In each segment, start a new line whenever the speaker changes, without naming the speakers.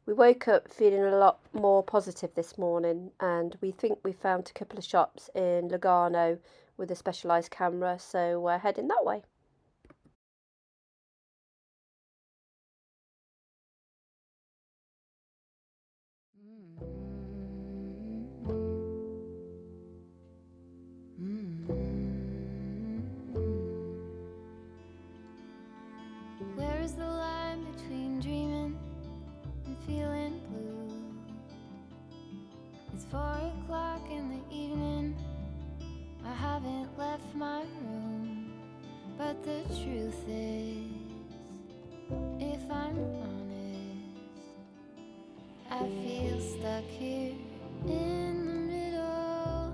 We woke up feeling a lot more positive this morning, and we think we found a couple of shops in Lugano with a specialised camera, so we're heading that way.
Where is the line between dreaming and feeling blue? It's 4 o'clock in the evening. I haven't left my room, but the truth is, if I'm honest, I feel stuck here in the middle.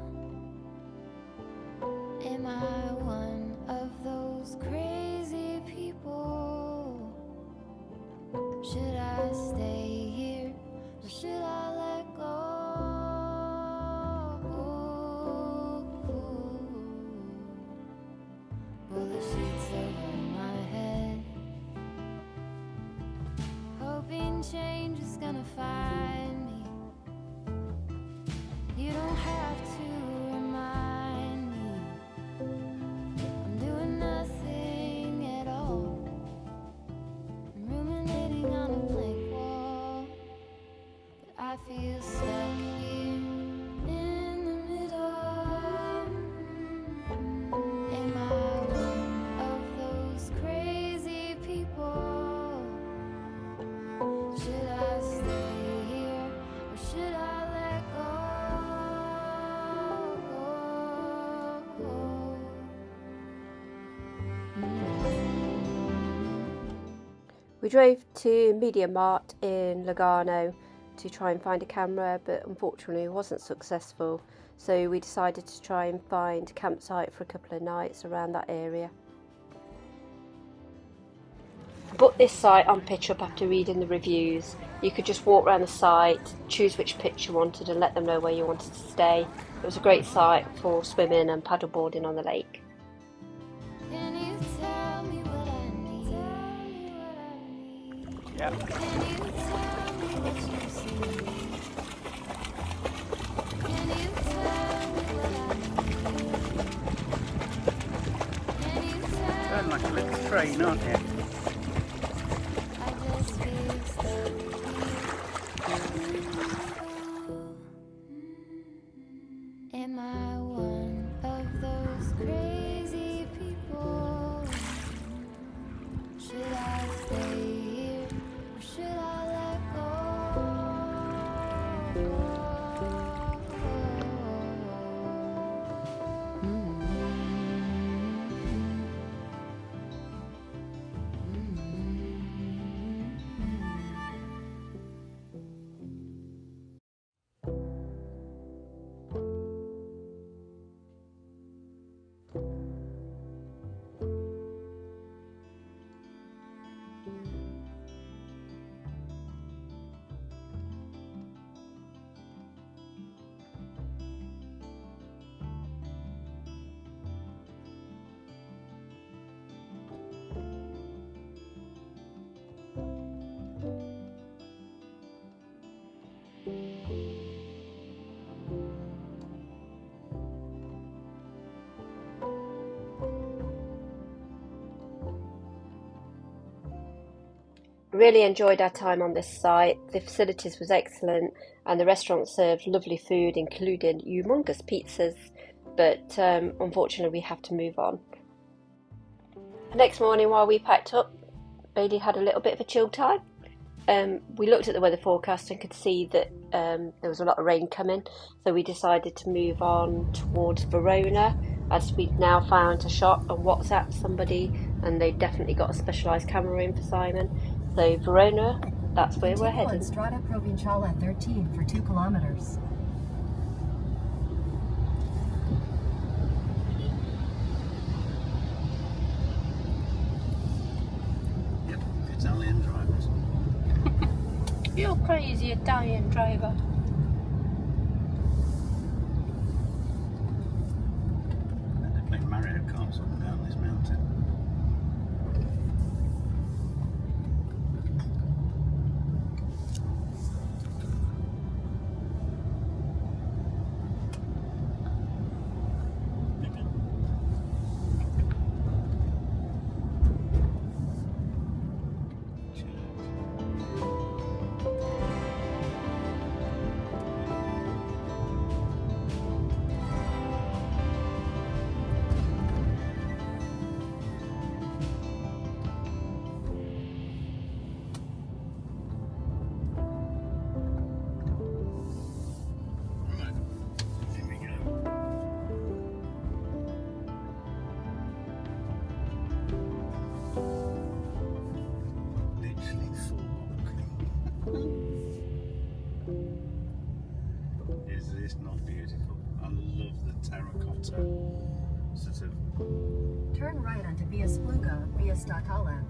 Am I one of those crazy people? Should I stay here or should I let go? Pull the sheets over my head, hoping change is gonna find me. You don't have to remind me I'm doing nothing at all. I'm ruminating on a blank wall, but I feel stuck here in the middle. Am I one of those crazy people? Should I stay here or should I let
We drove to Media Mart in Lugano to try and find a camera, but unfortunately it wasn't successful, so we decided to try and find a campsite for a couple of nights around that area. I booked this site on PitchUp after reading the reviews. You could just walk around the site, choose which pitch you wanted and let them know where you wanted to stay. It was a great site for swimming and paddleboarding on the lake.
Can you tell me what I need?
Yeah.
Can you tell me what you see? Can you tell me what I need? Can you tell
Sound like a little train, aren't you?
I just feel stuck here. Am I one of those crazy people? Should I stay here or should I let go?
Really enjoyed our time on this site. The facilities was excellent and the restaurant served lovely food including humongous pizzas, but unfortunately we have to move on. The next morning while we packed up, Bailey had a little bit of a chill time. We looked at the weather forecast and could see that there was a lot of rain coming, so we decided to move on towards Verona, as we'd now found a shop and WhatsApp somebody, and they've definitely got a specialised camera in for Simon. So Verona, that's where we're
Continue
heading.
on Strada Provinciale 13 for 2 kilometers.
Yep, Italian drivers.
You're crazy Italian driver.
And they play Mario Kart up and down this mountain. this not beautiful? I love the terracotta sort of.
Turn right onto Via Spluga via Statale.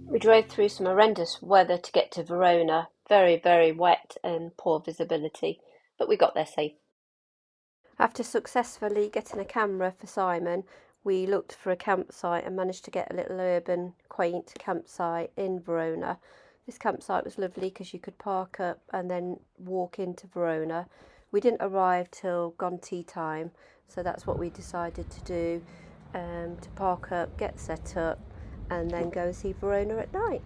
We drove through some horrendous weather to get to Verona. Very, very wet and poor visibility, but we got there safe. After successfully getting a camera for Simon, we looked for a campsite and managed to get a little urban, quaint campsite in Verona. This campsite was lovely because you could park up and then walk into Verona. We didn't arrive till gone tea time, so that's what we decided to do, to park up, get set up, and then go and see Verona at night.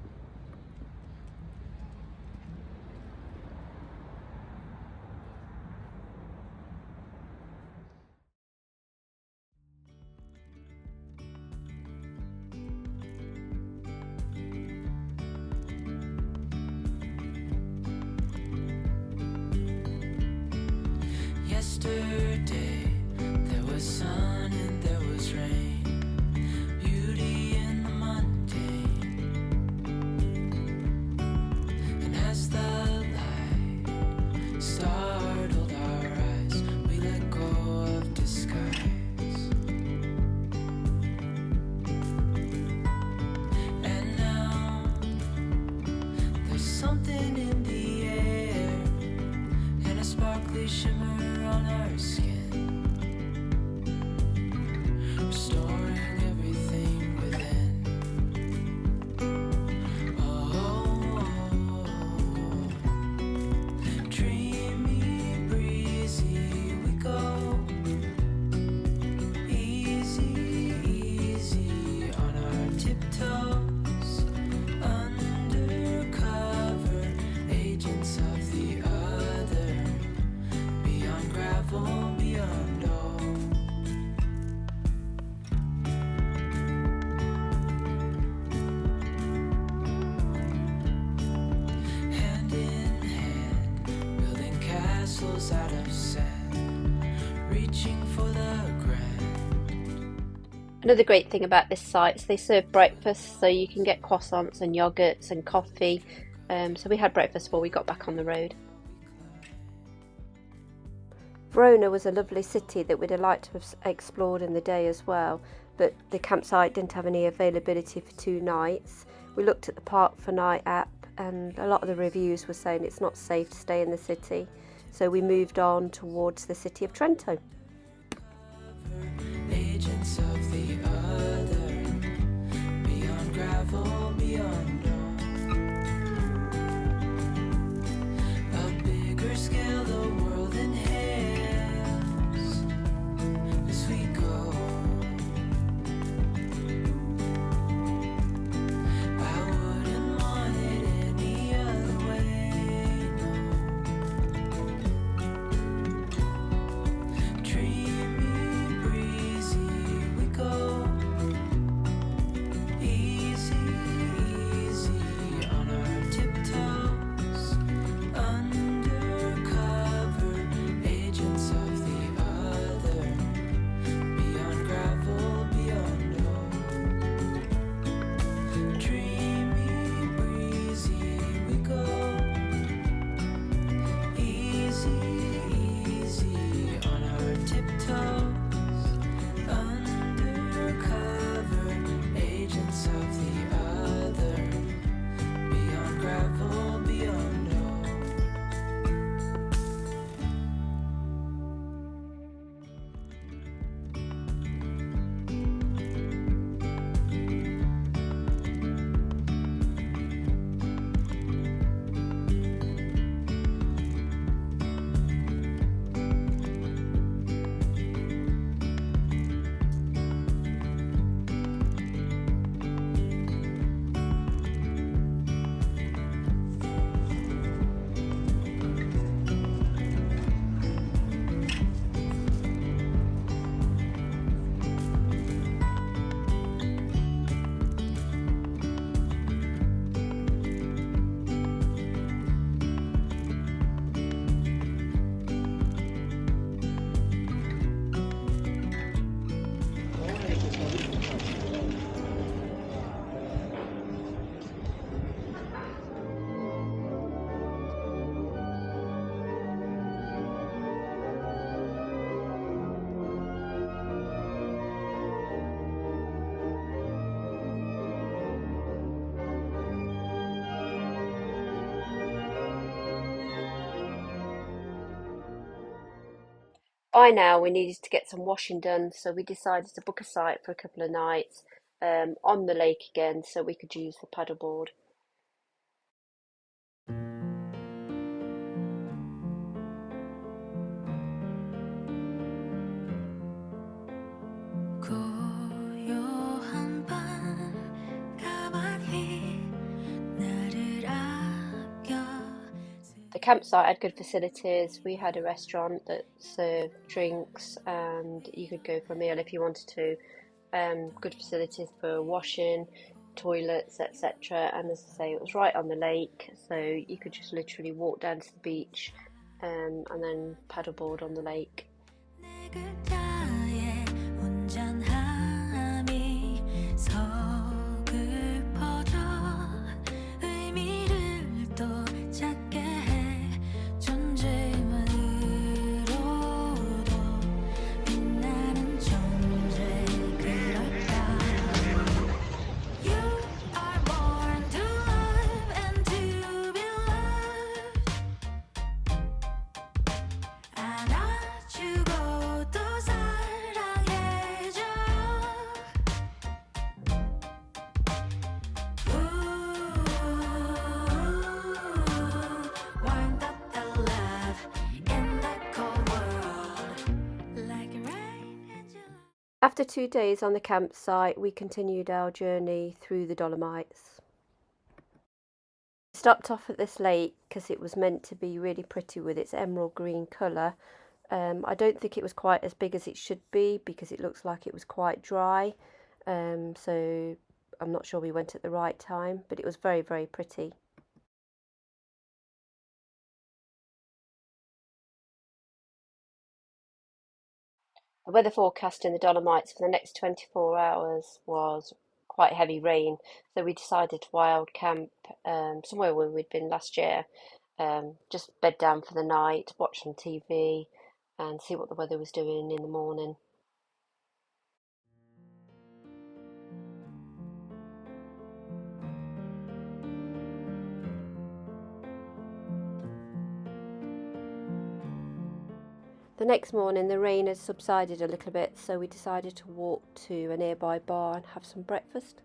Yesterday there was sun and there was rain, beauty in the mundane. And as the light startled our eyes, we let go of disguise. And now there's something in the air and a sparkly shimmer on our skin, restoring everything within. Oh, dreamy, breezy we go, easy, easy on our tiptoes, undercover agents of the other. Beyond gravel, beyond all. Hand in hand, building castles out of sand, reaching for the grand.
Another great thing about this site is they serve breakfast, so you can get croissants and yogurts and coffee. So we had breakfast before we got back on the road. Verona was a lovely city that we'd have liked to have explored in the day as well, but the campsite didn't have any availability for 2 nights. We looked at the Park for Night app and a lot of the reviews were saying it's not safe to stay in the city, so we moved on towards the city of Trento.
Agents of the other, beyond gravel, beyond all. A bigger scale, the world inhales as we go. I wouldn't want it any other way, no. Dreamy, breezy we go, easy,
By now, we needed to get some washing done, so we decided to book a site for a couple of nights on the lake again so we could use the paddleboard.
고요한 밤 가만히 나를 아껴.
The campsite had good facilities. We had a restaurant that served drinks and you could go for a meal if you wanted to. Good facilities for washing, toilets, etc. And as I say, it was right on the lake, so you could just literally walk down to the beach and then paddleboard on the lake.
내 글자에 온전함이 서글퍼져 의미를 또 찾게 해 존재만으로도 빛나는 존재 그럴까. You are born to love and to be loved. 안아주고 또 사랑해줘. Warmed up the love in the cold world like rain in July.
After 2 days on the campsite, we continued our journey through the Dolomites. We stopped off at this lake because it was meant to be really pretty with its emerald green colour. I don't think it was quite as big as it should be because it looks like it was quite dry. So I'm not sure we went at the right time, but it was very, very pretty. The weather forecast in the Dolomites for the next 24 hours was quite heavy rain, so we decided to wild camp somewhere where we'd been last year. Just bed down for the night, watch some TV, and see what the weather was doing in the morning. The next morning, the rain had subsided a little bit, so we decided to walk to a nearby bar and have some breakfast.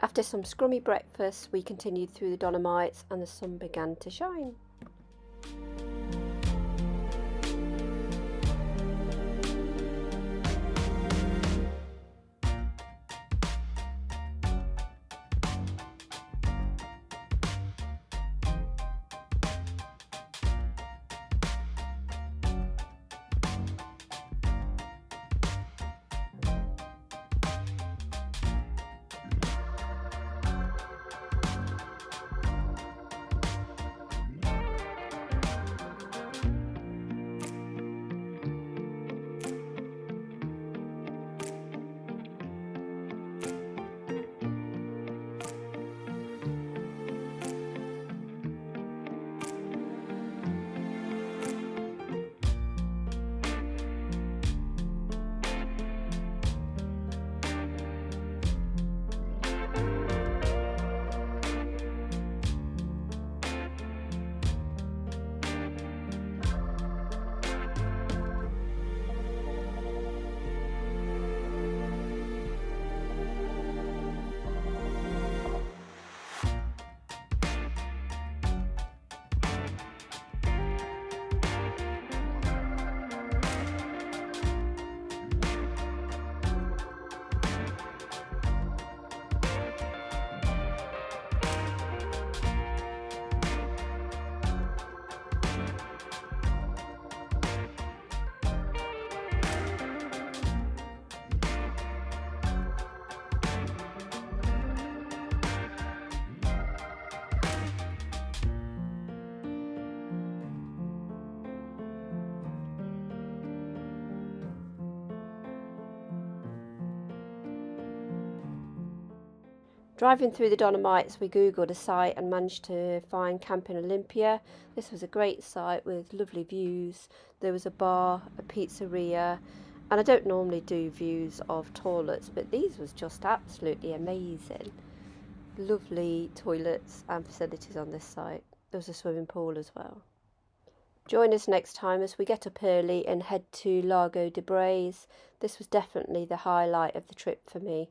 After some scrummy breakfast, we continued through the Dolomites and the sun began to shine. Driving through the Dolomites, we googled a site and managed to find Camping Olympia. This was a great site with lovely views. There was a bar, a pizzeria, and I don't normally do views of toilets, but these was just absolutely amazing. Lovely toilets and facilities on this site. There was a swimming pool as well. Join us next time as we get up early and head to Lago Di Blaise. This was definitely the highlight of the trip for me.